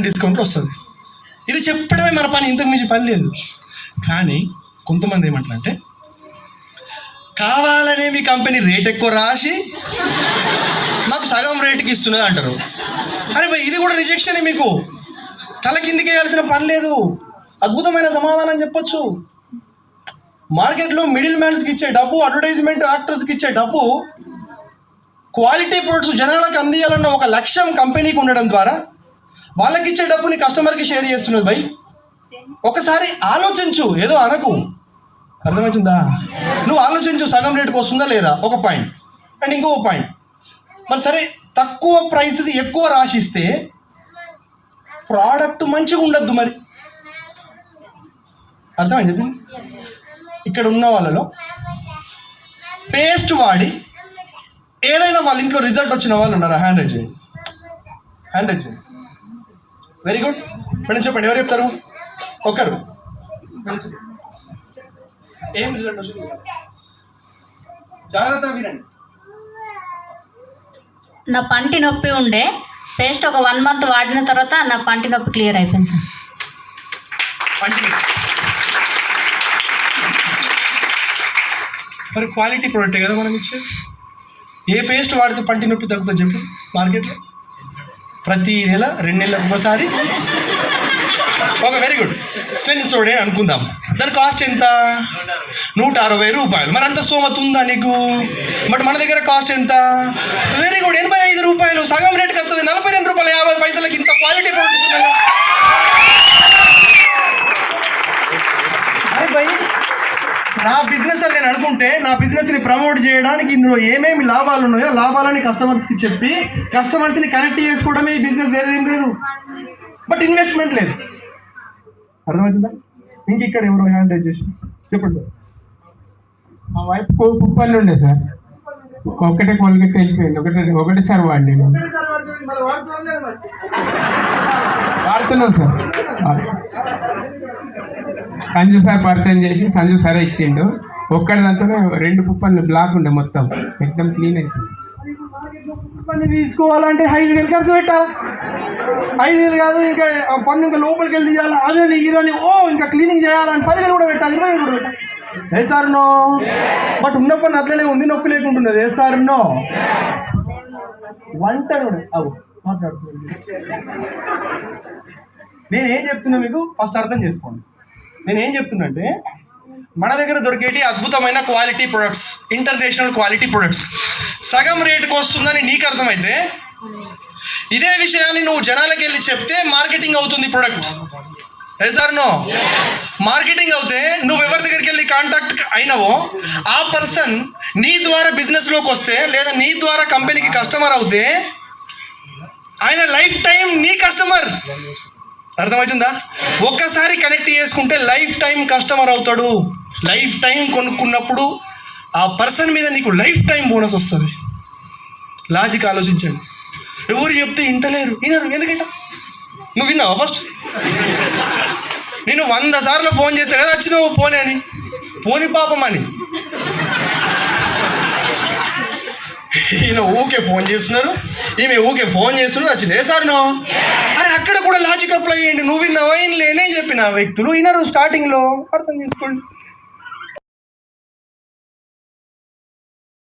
డిస్కౌంట్లో వస్తుంది. ఇది చెప్పడమే మన పని, ఇంతకు మించి పని లేదు. కానీ కొంతమంది ఏమంటారంటే కావాలనే మీ కంపెనీ రేట్ ఎక్కువ రాసి మాకు సగం రేటుకి ఇస్తున్నది అంటారు. అరే భయ్, ఇది కూడా రిజెక్షనే. మీకు తల కిందికి వేయాల్సిన పని లేదు, అద్భుతమైన సమాధానం చెప్పొచ్చు. మార్కెట్లో మిడిల్ మ్యాన్స్కి ఇచ్చే డబ్బు, అడ్వర్టైజ్మెంట్ యాక్టర్స్కి ఇచ్చే డబ్బు, క్వాలిటీ ప్రొడక్ట్స్ జనాలకు అందియాలన్న ఒక లక్ష్యం కంపెనీకి ఉండడం ద్వారా వాళ్ళకి ఇచ్చే డబ్బుని కస్టమర్కి షేర్ చేస్తున్నది భయ్. ఒకసారి ఆలోచించు, ఏదో అనకు. అర్థమవుతుందా? నువ్వు ఆలోచించు, సగం రేటుకు వస్తుందా లేదా, ఒక పాయింట్. అండ్ ఇంకో పాయింట్, మరి సరే తక్కువ ప్రైస్ది ఎక్కువ రాసిస్తే ప్రోడక్ట్ మంచిగా ఉండద్దు. మరి అర్థమైంది చెప్పింది? ఇక్కడ ఉన్న వాళ్ళలో పేస్ట్ వాడి ఏదైనా వాళ్ళ ఇంట్లో రిజల్ట్ వచ్చిన వాళ్ళు ఉన్నారా? హ్యాండ్ రైజ్ చేయండి, హ్యాండ్ రైజ్ చేయండి. వెరీ గుడ్ మేడం, చెప్పండి ఎవరు చెప్తారు? ఒకరు. ఏం రిజల్ట్ వచ్చింది? జాగ్రత్త వినండి. నా పంటి నొప్పి ఉండే, పేస్ట్ ఒక 1 month వాడిన తర్వాత నా పంటి నొప్పి క్లియర్ అయిపోయింది సార్. మరి క్వాలిటీ ప్రోడక్టే కదా మనం ఇచ్చేది. ఏ పేస్ట్ వాడితే పంటి నొప్పి తగ్గుతుంది చెప్పు మార్కెట్లో? ప్రతి నెల 2 నెలలకు ఒకసారి ఒక వెరీ గుడ్ సెన్సోడే అనుకుందాం, దాని కాస్ట్ ఎంత? 160 రూపాయలు. మరి అంత స్తోమత ఉందా నీకు? బట్ మన దగ్గర కాస్ట్ ఎంత? వెరీ గుడ్ 85 రూపాయలు. సగం రేటుకి వస్తుంది, 42 రూపాయలు 50 పైసలకి ఇంత క్వాలిటీ ప్రోడక్ట్ ఇస్తున్నాను. అరే భయ్, నా బిజినెస్ అని నేను అనుకుంటే నా బిజినెస్ని ప్రమోట్ చేయడానికి ఇందులో ఏమేమి లాభాలు ఉన్నాయో లాభాలని కస్టమర్స్కి చెప్పి కస్టమర్స్ని కనెక్ట్ చేసుకోవడమే ఈ బిజినెస్, వేరే ఏం లేదు. బట్ ఇన్వెస్ట్మెంట్ లేదు. అర్థమవుతుందా? ఇంక ఇక్కడ ఎవరు హ్యాండ్ రైజ్ చేసి చెప్పండి సార్. మా వైఫ్ కుప్పలు ఉండే సార్, ఒకటే కొలిగెట్ వెళ్ళిపోయింది. ఒకటేసారి వాడి వాడుతున్నాం సార్. సంజు సార్ పరిచయం చేసి సంజు సారే ఇచ్చిండు. ఒక్కడి దాంతోనే 2 కుప్పలు బ్లాక్ ఉండే, మొత్తం ఎక్దమ్ క్లీన్ అయిపోయింది. పని తీసుకోవాలంటే 5,000 ఖర్చు పెట్టాలి. 5,000 కాదు, ఇంకా పన్ను ఇంకా లోపలికి వెళ్ళి తీయాలి, అదని ఇదని ఇంకా క్లీనింగ్ చేయాలని 10,000 కూడా పెట్టాలి, 20,000 కూడా పెట్టాలి. ఏ సార్ నో? బట్ ఉన్న పని అట్లనే ఉంది, నొప్పి లేకుంటున్నది. ఏ సార్ నో? వంట కూడా మాట్లాడుతుంది. నేనేం చెప్తున్నా మీకు ఫస్ట్ అర్థం చేసుకోండి. నేనేం చెప్తున్నా అంటే మన దగ్గర దొరికేటి అద్భుతమైన quality products, international quality products సగం రేటుకు వస్తుందని నీకు అర్థమైతే ఇదే విషయాన్ని నువ్వు జనాలకి వెళ్ళి చెప్తే మార్కెటింగ్ అవుతుంది ప్రొడక్ట్. ఏ సార్ నో? మార్కెటింగ్ అవుతే నువ్వు ఎవరి దగ్గరికి వెళ్ళి కాంటాక్ట్ అయినావో ఆ పర్సన్ నీ ద్వారా బిజినెస్లోకి వస్తే లేదా నీ ద్వారా కంపెనీకి కస్టమర్ అవుతే ఆయన లైఫ్ టైం నీ కస్టమర్. అర్థమవుతుందా? ఒక్కసారి కనెక్ట్ చేసుకుంటే లైఫ్ టైం కస్టమర్ అవుతాడు. లైఫ్ టైం కొనుక్కున్నప్పుడు ఆ పర్సన్ మీద నీకు లైఫ్ టైం బోనస్ వస్తుంది. లాజిక్ ఆలోచించండి. ఎవరు చెప్తే వింటలేరు, వినరు. ఎందుకంటే నువ్వు విన్నావా? ఫస్ట్ నేను 100 సార్లు ఫోన్ చేస్తే కదా వచ్చినావు పోనీ అని, పోని పాపం అని. ఈయన ఊకే ఫోన్ చేస్తున్నారు, ఈమె ఊకే ఫోన్ చేస్తున్నారు, వచ్చింది. ఏ సార్ నో? అరే అక్కడ కూడా లాజిక్ అప్లై చేయండి. నువ్వు విన్నావా? నేనేం చెప్పిన వ్యక్తులు వినరు స్టార్టింగ్లో. అర్థం చేసుకోండి.